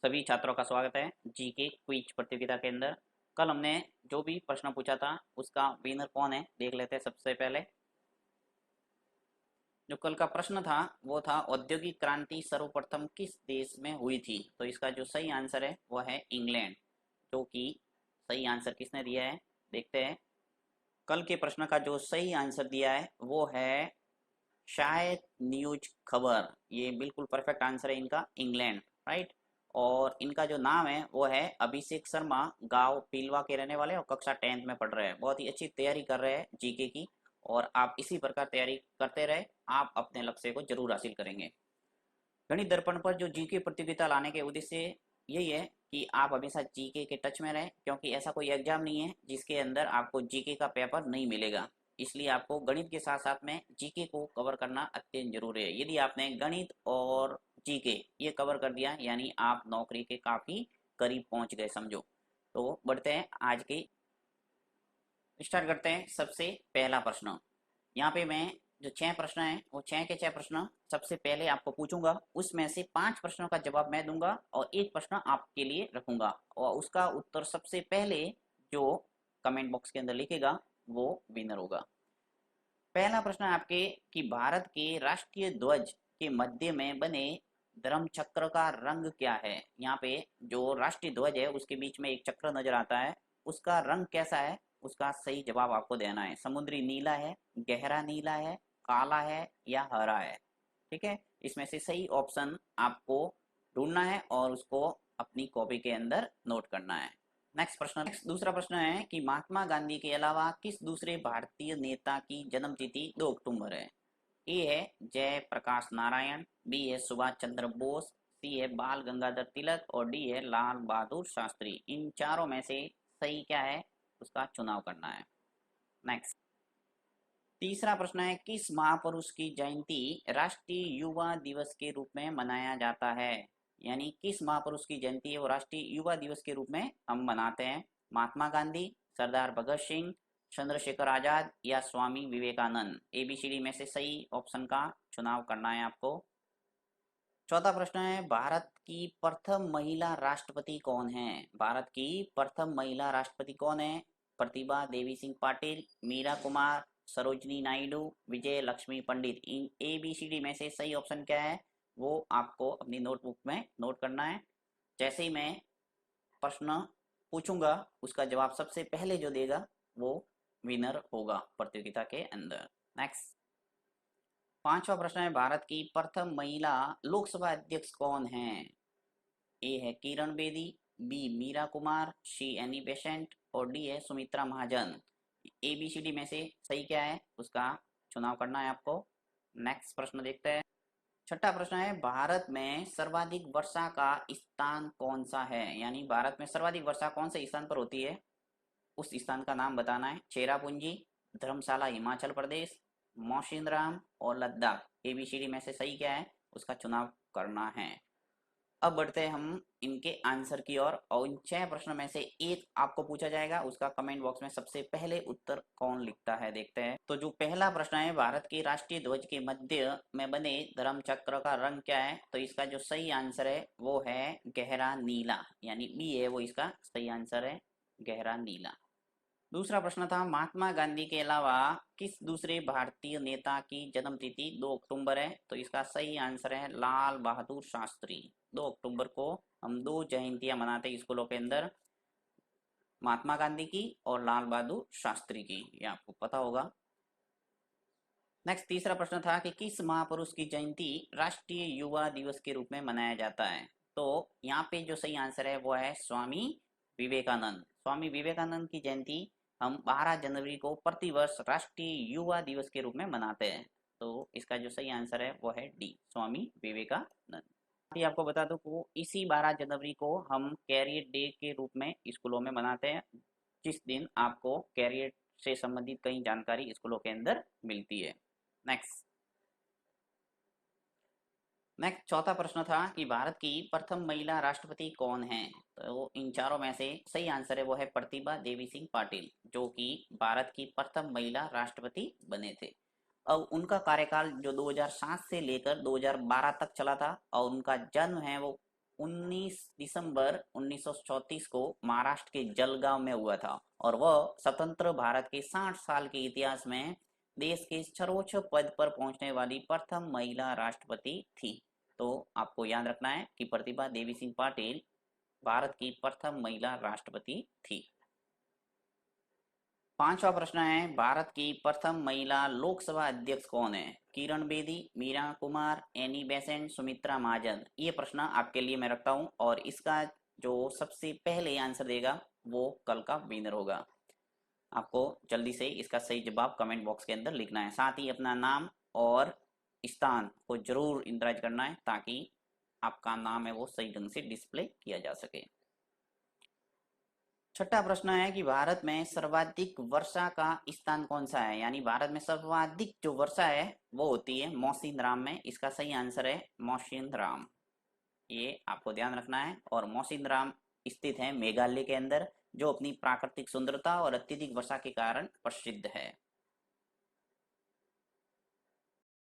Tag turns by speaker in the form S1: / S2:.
S1: सभी छात्रों का स्वागत है जीके क्विज प्रतियोगिता के अंदर। कल हमने जो भी प्रश्न पूछा था उसका विनर कौन है देख लेते हैं। सबसे पहले जो कल का प्रश्न था वो था औद्योगिक क्रांति सर्वप्रथम किस देश में हुई थी। तो इसका जो सही आंसर है वो है इंग्लैंड। जो कि सही आंसर किसने दिया है देखते हैं। कल के प्रश्न का जो सही आंसर दिया है वो है शायद न्यूज खबर। ये बिल्कुल परफेक्ट आंसर है इनका, इंग्लैंड, राइट। और इनका जो नाम है वो है अभिषेक शर्मा, गांव पीलवा के रहने वाले और कक्षा 10th में पढ़ रहे हैं। बहुत ही अच्छी तैयारी कर रहे हैं जीके की और आप इसी प्रकार तैयारी करते रहे, आप अपने लक्ष्य को जरूर हासिल करेंगे। गणित दर्पण पर जो जीके प्रतियोगिता लाने के उद्देश्य यही है कि आप हमेशा जीके के टच में रहें, क्योंकि ऐसा कोई एग्जाम नहीं है जिसके अंदर आपको जीके का पेपर नहीं मिलेगा। इसलिए आपको गणित के साथ साथ में जीके को कवर करना अत्यंत जरूरी है। यदि आपने गणित और जीके ये कवर कर दिया यानी आप नौकरी के काफी करीब पहुंच गए समझो। तो बढ़ते हैं आज की, स्टार्ट करते हैं सबसे पहला प्रश्न। यहाँ पे मैं जो 6 प्रश्न हैं वो 6 के 6 प्रश्न सबसे पहले आपको पूछूंगा। उसमें से 5 प्रश्नों का जवाब मैं दूंगा और एक प्रश्न आपके लिए रखूंगा और उसका उत्तर सबसे पहले जो कमेंट बॉक्स के अंदर लिखेगा वो विनर होगा। पहला प्रश्न है आपके कि भारत के राष्ट्रीय ध्वज के मध्य में बने धर्म चक्र का रंग क्या है। यहाँ पे जो राष्ट्रीय ध्वज है उसके बीच में एक चक्र नजर आता है, उसका रंग कैसा है उसका सही जवाब आपको देना है। समुद्री नीला है, गहरा नीला है, काला है या हरा है। ठीक है, इसमें से सही ऑप्शन आपको ढूंढना है और उसको अपनी कॉपी के अंदर नोट करना है। नेक्स्ट दूसरा प्रश्न है कि महात्मा गांधी के अलावा किस दूसरे भारतीय नेता की जन्म तिथि 2 अक्टूबर है। ए है जय प्रकाश नारायण, बी है सुभाष चंद्र बोस, सी है बाल गंगाधर तिलक और डी है लाल बहादुर शास्त्री। इन चारों में से सही क्या है उसका चुनाव करना है। नेक्स्ट तीसरा प्रश्न है किस महापुरुष की जयंती राष्ट्रीय युवा दिवस के रूप में मनाया जाता है। यानी किस महापुरुष की जयंती है वो राष्ट्रीय युवा दिवस के रूप में हम मनाते हैं। महात्मा गांधी, सरदार भगत सिंह, चंद्रशेखर आजाद या स्वामी विवेकानंद। एबीसीडी में से सही ऑप्शन का चुनाव करना है आपको। चौथा प्रश्न है भारत की प्रथम महिला राष्ट्रपति कौन है। भारत की प्रथम महिला राष्ट्रपति कौन है। प्रतिभा देवी सिंह पाटिल, मीरा कुमार, सरोजनी नायडू, विजय लक्ष्मी पंडित। इन एबीसीडी में से सही ऑप्शन क्या है वो आपको अपनी नोटबुक में नोट करना है। जैसे ही मैं प्रश्न पूछूंगा उसका जवाब सबसे पहले जो देगा वो विनर होगा प्रतियोगिता के अंदर। नेक्स्ट पांचवा प्रश्न है भारत की प्रथम महिला लोकसभा अध्यक्ष कौन है। ए है Kiran Bedi, B Meera Kumar, C Annie Besant और डी है Sumitra Mahajan. A B C D में से सही क्या है उसका चुनाव करना है आपको। नेक्स्ट प्रश्न देखते हैं। छठा प्रश्न है भारत में सर्वाधिक वर्षा का स्थान कौन सा है। यानी भारत में सर्वाधिक वर्षा कौन से स्थान पर होती है उस स्थान का नाम बताना है। चेरापूंजी, धर्मशाला हिमाचल प्रदेश, मौसिनराम और लद्दाख। एबीसीडी में से सही क्या है उसका चुनाव करना है। अब बढ़ते हैं हम इनके आंसर की ओर और इन 6 प्रश्नों में से एक आपको पूछा जाएगा, उसका कमेंट बॉक्स में सबसे पहले उत्तर कौन लिखता है देखते हैं। तो जो पहला प्रश्न है भारत के राष्ट्रीय ध्वज के मध्य में बने धर्म चक्र का रंग क्या है, तो इसका जो सही आंसर है वो है गहरा नीला, यानी बी है वो इसका सही आंसर है, गहरा नीला। दूसरा प्रश्न था महात्मा गांधी के अलावा किस दूसरे भारतीय नेता की जन्म तिथि 2 अक्टूबर है, तो इसका सही आंसर है लाल बहादुर शास्त्री। 2 अक्टूबर को हम दो जयंतियां मनाते हैं स्कूलों के अंदर, महात्मा गांधी की और लाल बहादुर शास्त्री की, ये आपको पता होगा। नेक्स्ट तीसरा प्रश्न था कि किस महापुरुष की जयंती राष्ट्रीय युवा दिवस के रूप में मनाया जाता है। तो यहाँ पे जो सही आंसर है वो है स्वामी विवेकानंद। स्वामी विवेकानंद की जयंती हम 12 जनवरी को प्रतिवर्ष राष्ट्रीय युवा दिवस के रूप में मनाते हैं। तो इसका जो सही आंसर है वो है डी, स्वामी विवेकानंद। अभी आपको बता दूं को इसी 12 जनवरी को हम कैरियर डे के रूप में स्कूलों में मनाते हैं, जिस दिन आपको कैरियर से संबंधित कई जानकारी स्कूलों के अंदर मिलती है। नेक्स्ट नेक्स्ट चौथा प्रश्न था कि भारत की प्रथम महिला राष्ट्रपति कौन है। तो इन चारों में से सही आंसर है वो है प्रतिभा देवी सिंह पाटिल, जो कि भारत की प्रथम महिला राष्ट्रपति बने थे। अब उनका कार्यकाल जो 2007 से लेकर 2012 तक चला था और उनका जन्म है वो 19 दिसंबर 1934 को महाराष्ट्र के जलगांव में हुआ था और वह स्वतंत्र भारत के 60 साल के इतिहास में देश के सर्वोच्च पद पर पहुंचने वाली प्रथम महिला राष्ट्रपति थी। तो आपको याद रखना है कि प्रतिभा देवी सिंह पाटिल भारत की प्रथम महिला राष्ट्रपति थी। पांचवा प्रश्न है, भारत की प्रथम महिला लोकसभा अध्यक्ष कौन है? Kiran Bedi, Meera Kumar, Annie Besant, Sumitra Mahajan. ये प्रश्न आपके लिए मैं रखता हूं और इसका जो सबसे पहले आंसर देगा वो कल का विनर होगा। आपको जल्दी से इसका सही जवाब कमेंट बॉक्स के अंदर लिखना है, साथ ही अपना नाम और स्थान को जरूर इंदराज करना है ताकि आपका नाम है वो सही ढंग से डिस्प्ले किया जा सके। छठा प्रश्न है कि भारत में सर्वाधिक वर्षा का स्थान कौन सा है? यानी भारत में सर्वाधिक जो वर्षा है वो होती है मौसिनराम में। इसका सही आंसर है मौसिनराम, ये आपको ध्यान रखना है। और मौसिनराम स्थित है मेघालय के अंदर, जो अपनी प्राकृतिक सुंदरता और अत्यधिक वर्षा के कारण प्रसिद्ध है।